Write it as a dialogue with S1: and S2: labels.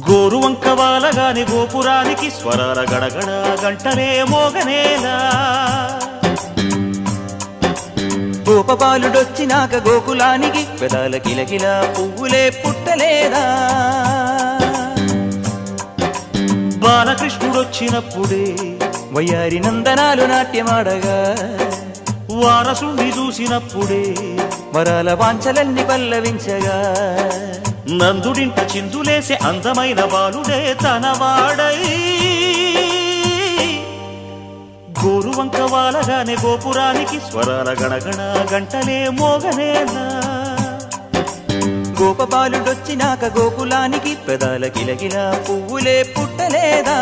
S1: గోరువంక వాలగాని గోపురానికి స్వరాల గడగడ గంటలే మోగనేలా
S2: గోపబాలుడొచ్చినాక గోకులానికి పెదాల కిలకిల పువ్వులే పుట్టలేదా
S1: బాలకృష్ణుడొచ్చినప్పుడే
S2: వయ్యారి నందనాలు నాట్యమాడగా
S1: వారసుని చూసినప్పుడే
S2: వరాల వాంఛలన్నీ పల్లవించగా
S1: నందుడింట చిందులేసే అందమైన బాలుడే తనవాడై గోరువంక వాలగానే గోపురానికి స్వరాల గణగణ గంటలే మోగనేలా
S2: గోపబాలుడొచ్చినాక గోకులానికి పెదాల కిలకిల పువ్వులే పుట్టలేదా